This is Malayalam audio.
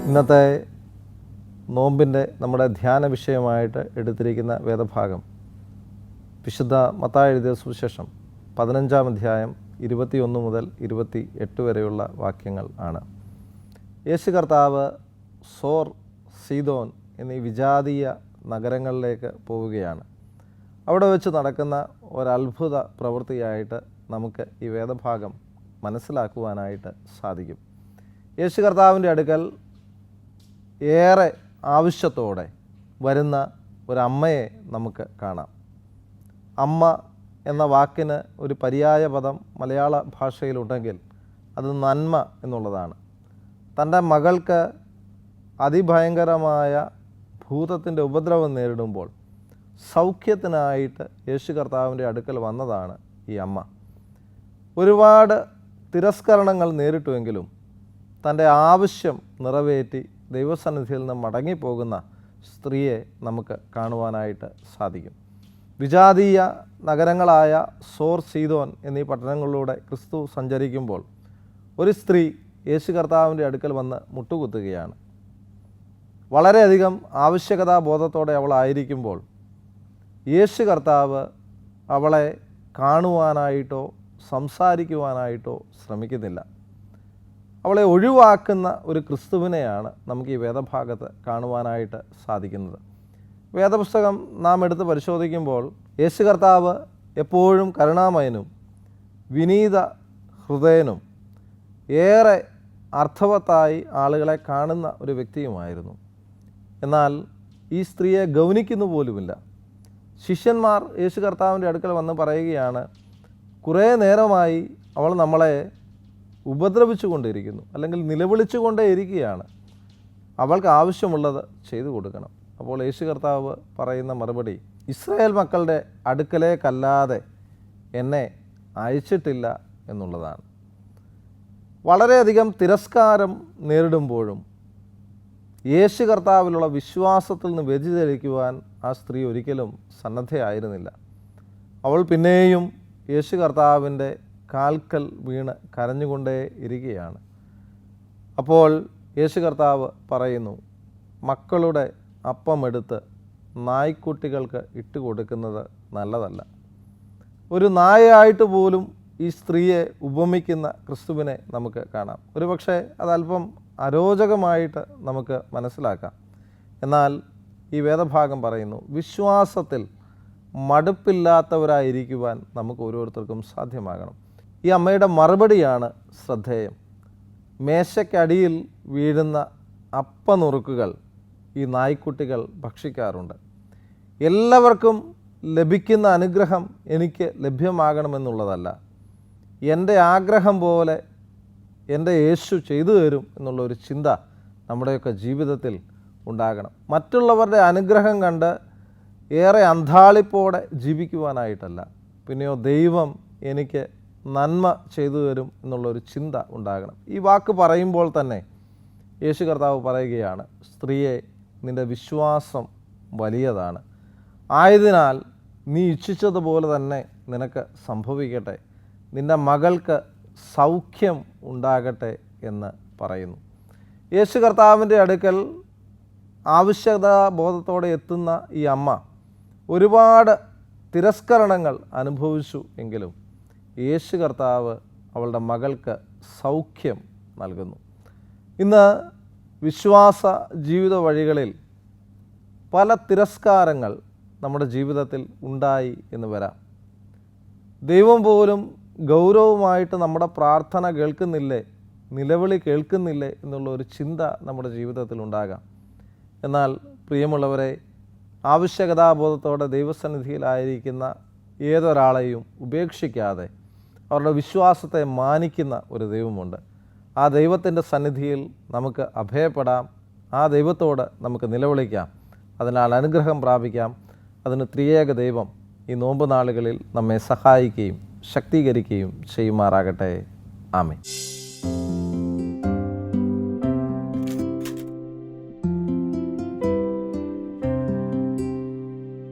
ഇന്നത്തെ നോമ്പിൻ്റെ നമ്മുടെ ധ്യാന വിഷയമായിട്ട് എടുത്തിരിക്കുന്ന വേദഭാഗം വിശുദ്ധ മത്തായി എഴുതിയ സുവിശേഷം 15-ാം അധ്യായം 21 മുതൽ 28 വരെയുള്ള വാക്യങ്ങൾ ആണ്. യേശു കർത്താവ് സോർ, സീദോൻ എന്നീ വിജാതീയ നഗരങ്ങളിലേക്ക് പോവുകയാണ്. അവിടെ വെച്ച് നടക്കുന്ന ഒരത്ഭുത പ്രവൃത്തിയായിട്ട് നമുക്ക് ഈ വേദഭാഗം മനസ്സിലാക്കുവാനായിട്ട് സാധിക്കും. യേശു കർത്താവിൻ്റെ അടുക്കൽ ഏറെ ആവശ്യത്തോടെ വരുന്ന ഒരമ്മയെ നമുക്ക് കാണാം. അമ്മ എന്ന വാക്കിന് ഒരു പര്യായ പദം മലയാള ഭാഷയിലുണ്ടെങ്കിൽ അത് നന്മ എന്നുള്ളതാണ്. തൻ്റെ മകൾക്ക് അതിഭയങ്കരമായ ഭൂതത്തിൻ്റെ ഉപദ്രവം നേരിടുമ്പോൾ സൗഖ്യത്തിനായിട്ട് യേശു കർത്താവിൻ്റെ അടുക്കൽ വന്നതാണ് ഈ അമ്മ. ഒരുപാട് തിരസ്കരണങ്ങൾ നേരിട്ടുവെങ്കിലും തൻ്റെ ആവശ്യം നിറവേറ്റി ദൈവസന്നിധിയിൽ നിന്ന് മടങ്ങിപ്പോകുന്ന സ്ത്രീയെ നമുക്ക് കാണുവാനായിട്ട് സാധിക്കും. വിജാതീയ നഗരങ്ങളായ സോർ, സീദോൻ എന്നീ പട്ടണങ്ങളിലൂടെ ക്രിസ്തു സഞ്ചരിക്കുമ്പോൾ ഒരു സ്ത്രീ യേശു കർത്താവിൻ്റെ അടുക്കൽ വന്ന് മുട്ടുകുത്തുകയാണ്. വളരെയധികം ആവശ്യകതാബോധത്തോടെ അവളായിരിക്കുമ്പോൾ യേശു കർത്താവ് അവളെ കാണുവാനായിട്ടോ സംസാരിക്കുവാനായിട്ടോ ശ്രമിക്കുന്നില്ല. അവളെ ഒഴിവാക്കുന്ന ഒരു ക്രിസ്തുവിനെയാണ് നമുക്ക് ഈ വേദഭാഗത്ത് കാണുവാനായിട്ട് സാധിക്കുന്നത്. വേദപുസ്തകം നാം എടുത്ത് പരിശോധിക്കുമ്പോൾ യേശു കർത്താവ് എപ്പോഴും കരുണാമയനും വിനീത ഹൃദയനും ഏറെ അർത്ഥവത്തായി ആളുകളെ കാണുന്ന ഒരു വ്യക്തിയുമായിരുന്നു. എന്നാൽ ഈ സ്ത്രീയെ ഗൗനിക്കുന്നു പോലുമില്ല. ശിഷ്യന്മാർ യേശു കർത്താവിൻ്റെ അടുക്കൽ വന്ന് പറയുകയാണ്, കുറേ നേരമായി അവൾ നമ്മളെ ഉപദ്രവിച്ചു കൊണ്ടിരിക്കുന്നു, അല്ലെങ്കിൽ നിലവിളിച്ചു കൊണ്ടേ ഇരിക്കുകയാണ്, അവൾക്ക് ആവശ്യമുള്ളത് ചെയ്തു കൊടുക്കണം. അപ്പോൾ യേശു കർത്താവ് പറയുന്ന മറുപടി, ഇസ്രായേൽ മക്കളുടെ അടുക്കലേക്കല്ലാതെ എന്നെ അയച്ചിട്ടില്ല എന്നുള്ളതാണ്. വളരെയധികം തിരസ്കാരം നേരിടുമ്പോഴും യേശു കർത്താവിലുള്ള വിശ്വാസത്തിൽ നിന്ന് വ്യതിചലിക്കുവാൻ ആ സ്ത്രീ ഒരിക്കലും സന്നദ്ധയായിരുന്നില്ല. അവൾ പിന്നെയും യേശു കർത്താവിൻ്റെ കാൽക്കൽ വീണ് കരഞ്ഞുകൊണ്ടേ ഇരിക്കുകയാണ്. അപ്പോൾ യേശു കർത്താവ് പറയുന്നു, മക്കളുടെ അപ്പമെടുത്ത് നായ്ക്കുട്ടികൾക്ക് ഇട്ട് കൊടുക്കുന്നത് നല്ലതല്ല. ഒരു നായയായിട്ട് പോലും ഈ സ്ത്രീയെ ഉപമിക്കുന്ന ക്രിസ്തുവിനെ നമുക്ക് കാണാം. ഒരുപക്ഷെ അതല്പം അരോചകമായിട്ട് നമുക്ക് മനസ്സിലാക്കാം. എന്നാൽ ഈ വേദഭാഗം പറയുന്നു, വിശ്വാസത്തിൽ മടുപ്പില്ലാത്തവരായിരിക്കുവാൻ നമുക്ക് ഓരോരുത്തർക്കും സാധ്യമാകണം. ഈ അമ്മയുടെ മറുപടിയാണ് ശ്രദ്ധേയം. മേശയ്ക്കടിയിൽ വീഴുന്ന അപ്പനുറുക്കുകൾ ഈ നായ്ക്കുട്ടികൾ ഭക്ഷിക്കാറുണ്ട്. എല്ലാവർക്കും ലഭിക്കുന്ന അനുഗ്രഹം എനിക്ക് ലഭ്യമാകണമെന്നുള്ളതല്ല, എൻ്റെ ആഗ്രഹം പോലെ എൻ്റെ യേശു ചെയ്തു തരും എന്നുള്ളൊരു ചിന്ത നമ്മുടെയൊക്കെ ജീവിതത്തിൽ ഉണ്ടാകണം. മറ്റുള്ളവരുടെ അനുഗ്രഹം കണ്ട് ഏറെ അന്ധാളിപ്പോടെ ജീവിക്കുവാനായിട്ടല്ല, പിന്നെയോ ദൈവം എനിക്ക് നന്മ ചെയ്തു തരും എന്നുള്ളൊരു ചിന്ത ഉണ്ടാകണം. ഈ വാക്ക് പറയുമ്പോൾ തന്നെ യേശു കർത്താവ് പറയുകയാണ്, സ്ത്രീയെ, നിൻ്റെ വിശ്വാസം വലിയതാണ്, ആയതിനാൽ നീ ഇച്ഛിച്ചതുപോലെ തന്നെ നിനക്ക് സംഭവിക്കട്ടെ, നിൻ്റെ മകൾക്ക് സൗഖ്യം ഉണ്ടാകട്ടെ എന്ന് യേശു കർത്താവിൻ്റെ അടുക്കൽ ആവശ്യകതാബോധത്തോടെ എത്തുന്ന ഈ അമ്മ ഒരുപാട് തിരസ്കരണങ്ങൾ അനുഭവിച്ചു എങ്കിലും യേശു കർത്താവ് അവളുടെ മകൾക്ക് സൗഖ്യം നൽകുന്നു. ഇന്ന് വിശ്വാസ ജീവിത വഴികളിൽ പല തിരസ്കാരങ്ങൾ നമ്മുടെ ജീവിതത്തിൽ ഉണ്ടായി എന്ന് വരാം. ദൈവം പോലും ഗൗരവമായിട്ട് നമ്മുടെ പ്രാർത്ഥന കേൾക്കുന്നില്ലേ, നിലവിളി കേൾക്കുന്നില്ലേ എന്നുള്ള ഒരു ചിന്ത നമ്മുടെ ജീവിതത്തിൽ ഉണ്ടാകാം. എന്നാൽ പ്രിയമുള്ളവരെ, ആവശ്യകതാബോധത്തോടെ ദൈവസന്നിധിയിലായിരിക്കുന്ന ഏതൊരാളെയും ഉപേക്ഷിക്കാതെ അവരുടെ വിശ്വാസത്തെ മാനിക്കുന്ന ഒരു ദൈവമുണ്ട്. ആ ദൈവത്തിൻ്റെ സന്നിധിയിൽ നമുക്ക് അഭയപ്പെടാം, ആ ദൈവത്തോട് നമുക്ക് നിലവിളിക്കാം, അതിനാൽ അനുഗ്രഹം പ്രാപിക്കാം. അതിന് ത്രിയേക ദൈവം ഈ നോമ്പ് നാളുകളിൽ നമ്മെ സഹായിക്കുകയും ശക്തീകരിക്കുകയും ചെയ്യുമാറാകട്ടെ. ആമേൻ.